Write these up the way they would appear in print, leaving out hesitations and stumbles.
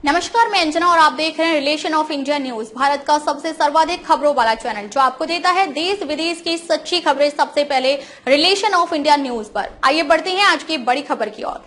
नमस्कार, मैं अंजना और आप देख रहे हैं relation of India news, Bharat का सबसे सर्वाधिक खबरों वाला चैनल जो आपको देता है देश विदेश की सच्ची खबरें सबसे पहले रिलेशन ऑफ इंडिया न्यूज पर। आइए बढ़ते हैं आज की बड़ी खबर की ओर।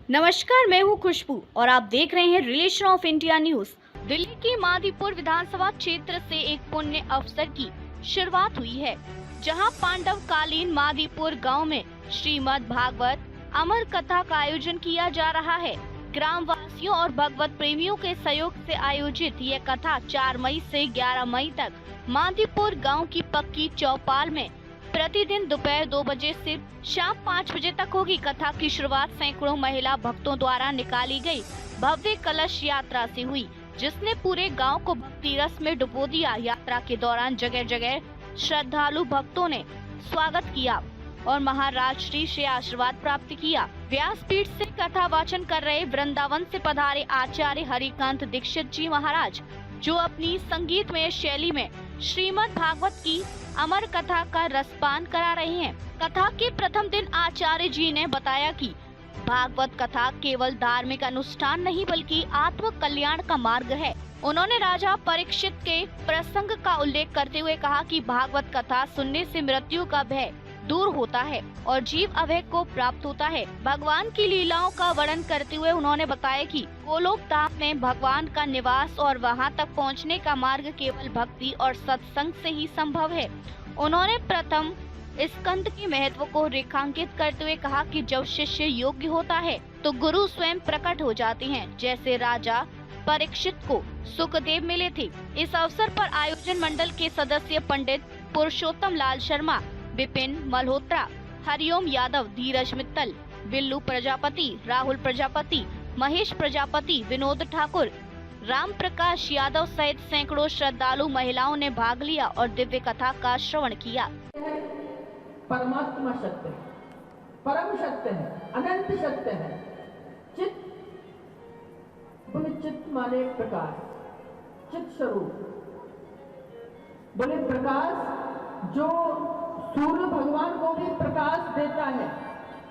नमस्कार, मैं हूं खुशबू और आप देख रहे हैं relation of India news. Delhi के मादीपुर विधानसभा क्षेत्र से एक पुण्य अवसर की शुरुआत हुई है, जहां पांडव कालीन मादीपुर गांव में श्रीमद् भागवत अमर कथा का आयोजन किया जा रहा है। ग्राम वासियों और भगवत प्रेमियों के सहयोग से आयोजित यह कथा 4 मई से 11 मई तक मादीपुर गांव की पक्की चौपाल में प्रतिदिन दोपहर 2 बजे से शाम 5 बजे तक होगी। कथा की शुरुआत सैकड़ों महिला भक्तों द्वारा निकाली गई भव्य कलश यात्रा से हुई, जिसने पूरे गांव को भक्ति रस में डुबो दिया। यात्रा के दौरान जगह जगह श्रद्धालु भक्तों ने स्वागत किया और महाराज श्री से आशीर्वाद प्राप्त किया। व्यासपीठ से कथा वाचन कर रहे वृंदावन से पधारे आचार्य हरिकांत दीक्षित जी महाराज, जो अपनी संगीतमय शैली में श्रीमद् भागवत की अमर कथा का रसपान करा रहे हैं। कथा के प्रथम दिन आचार्य जी ने बताया कि भागवत कथा केवल धार्मिक अनुष्ठान नहीं बल्कि आत्म कल्याण का मार्ग है। उन्होंने राजा परीक्षित के प्रसंग का उल्लेख करते हुए कहा कि भागवत कथा सुनने से मृत्यु का भय दूर होता है और जीव अभय को प्राप्त होता है। भगवान की लीलाओं का वर्णन करते हुए उन्होंने बताया कि गोलोक धाम में भगवान का निवास और वहां तक पहुंचने का मार्ग केवल भक्ति और सत्संग से ही संभव है। उन्होंने प्रथम स्कंद के महत्व को रेखांकित करते हुए कहा कि जब शिष्य योग्य होता है तो गुरु स्वयं प्रकट हो जाते हैं, जैसे राजा परीक्षित को सुखदेव मिले थे। इस अवसर पर आयोजन मंडल के सदस्य पंडित पुरुषोत्तम लाल शर्मा, विपिन मल्होत्रा, हरिओम यादव, धीरज मित्तल, बिल्लू प्रजापति, राहुल प्रजापति, महेश प्रजापति, विनोद ठाकुर, राम प्रकाश यादव सहित सैकड़ों श्रद्धालु महिलाओं ने भाग लिया और दिव्य कथा का श्रवण किया। परमात्मा सत्य है, परम सत्य है, अनंत सत्य है। चित्त बोले चित्त माने प्रकाश, चित्त स्वरूप बोले प्रकाश जो सूर्य भगवान को भी प्रकाश देता है,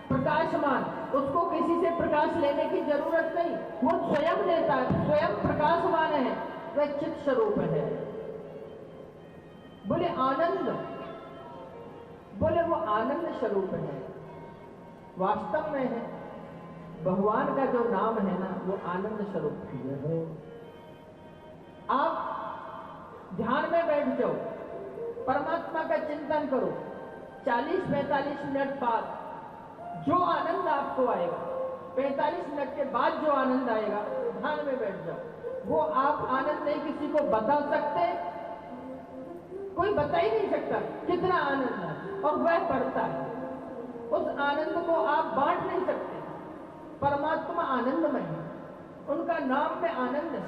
प्रकाशमान, उसको किसी से प्रकाश लेने की जरूरत नहीं, वो स्वयं देता है, स्वयं प्रकाशमान है, वह चित्त स्वरूप है। बोले आनंद, बोले वो आनंद स्वरूप है, वास्तव में है। भगवान का जो नाम है ना, वो आनंद स्वरूप है। आप ध्यान में बैठ जाओ, परमात्मा का चिंतन करो, 40-45 मिनट बाद जो आनंद आपको आएगा, 45 मिनट के बाद जो आनंद आएगा, ध्यान में बैठ जाओ। वो आप आनंद नहीं किसी को बता सकते, कोई बता ही नहीं सकता कितना आनंद है, और वह बढ़ता है। उस आनंद को आप बांट नहीं सकते। परमात्मा आनंदमय है, उनका नाम में आनंद है।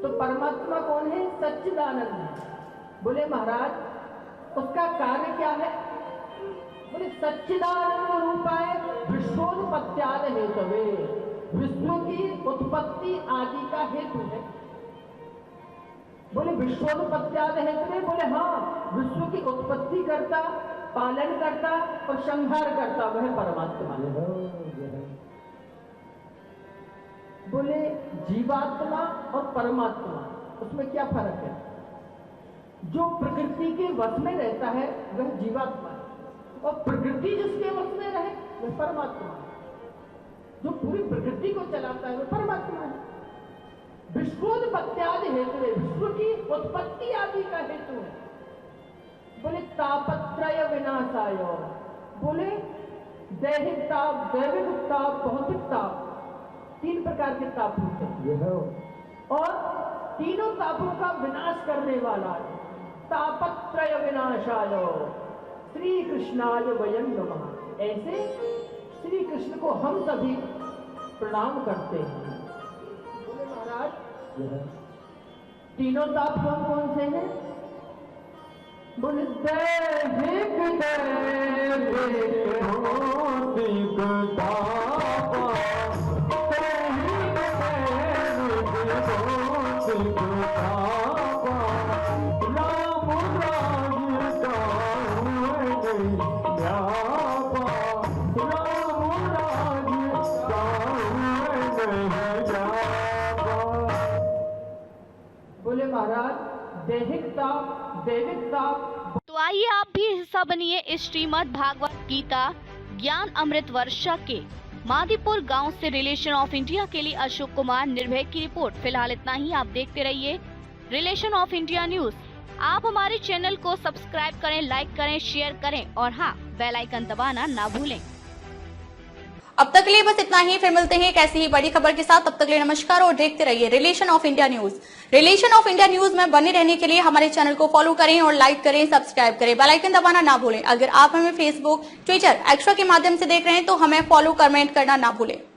तो परमात्मा कौन है? सच्चिदानंद है। बोले महाराज उसका कार्य क्या है? बोले सच्चिदानंद रूपाय विश्वोत्पत्त्यादि हेतवे, विश्व की उत्पत्ति आदि का हेतु है। बोले विश्वोत्पत्त्यादि हेतु, बोले हाँ, विश्व की उत्पत्ति करता, पालन करता और संहार करता वह परमात्मा है। बोले जीवात्मा और परमात्मा, उसमें क्या फर्क है? जो प्रकृति के वश में रहता है वह जीवात्मा है, और प्रकृति जिसके वश में रहे वह परमात्मा है। जो पूरी प्रकृति को चलाता है वह परमात्मा है। विश्वोत्पत्त्यादि हेतु, विश्व की उत्पत्ति आदि का हेतु है। बोले तापत्रय विनाशाय, बोले दैहिक ताप, दैविक ताप, भौतिक ताप, 3 प्रकार के ताप होते हैं, और तीनों तापों का विनाश करने वाला है। तापत्रय विनाशाय श्री कृष्णाय वयं नमः। ऐसे श्री कृष्ण को हम सभी प्रणाम करते हैं। बोले महाराज तीनों ताप कौन कौन से हैं? बोले दैहिक भौतिक ताप, दैहिक भौतिक ताप, राम राज का बोले महाराज दैहिकता दैविकता। तो आइए आप भी हिस्सा बनिए इस श्रीमद् भागवत गीता ज्ञान अमृत वर्षा के। मादीपुर गांव से रिलेशन ऑफ इंडिया के लिए अशोक कुमार निर्भय की रिपोर्ट। फिलहाल इतना ही, आप देखते रहिए रिलेशन ऑफ इंडिया न्यूज। आप हमारे चैनल को सब्सक्राइब करें, लाइक करें, शेयर करें और हाँ, बेल आइकन दबाना ना भूलें। अब तक के लिए बस इतना ही, फिर मिलते हैं एक ऐसी ही बड़ी खबर के साथ। तब तक के लिए नमस्कार और देखते रहिए relation of India news. Relation of India news में बने रहने के लिए हमारे चैनल को फॉलो करें और लाइक करें, सब्सक्राइब करें, बेल आइकन दबाना ना भूलें। अगर आप हमें फेसबुक, ट्विटर, एक्स्ट्रा के माध्यम से देख रहे हैं तो हमें फॉलो, कमेंट करना ना भूलें।